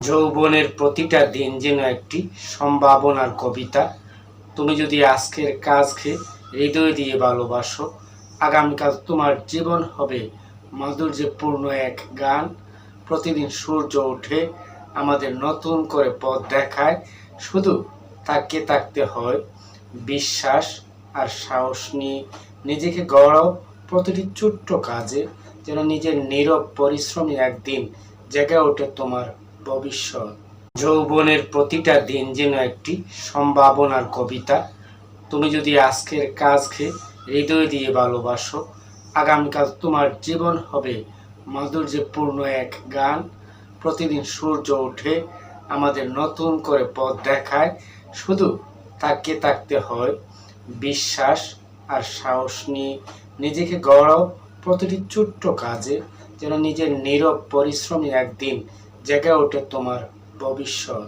যৌবনের প্রতিটা দিন যেন একটি সম্ভাবনার কবিতা। তুমি যদি আজকের কাজকে হৃদয় দিয়ে ভালোবাসো, আগামীকাল তোমার জীবন হবে মাধুর্যপূর্ণ এক গান। প্রতিদিন সূর্য ওঠে, আমাদের নতুন করে পথ দেখায়। শুধু তাকিয়ে থাকতে হয়, বিশ্বাস আর সাহস নিয়ে নিজেকে গড়াও প্রতিটি ছোট্ট কাজে, যেন নিজের নীরব পরিশ্রমী একদিন জেগে ওঠে তোমার ভবিষ্যৎ। যৌবনের প্রতিটা দিন যেন একটি সম্ভাবনার কবিতা। তুমি যদি আজকের কাজকে হৃদয় দিয়ে ভালোবাসো, আগামীকাল তোমার জীবন হবে মাধুর্যপূর্ণ এক গান। প্রতিদিন সূর্য ওঠে, আমাদের নতুন করে পথ দেখায়। শুধু তাকিয়ে থাকতে হয়, বিশ্বাস আর সাহস নিয়ে নিজেকে গড়াও প্রতিটি ছোট্ট কাজে, যেন নিজের নীরব পরিশ্রমী একদিন জেগে ওঠে তোমার ভবিষ্যৎ।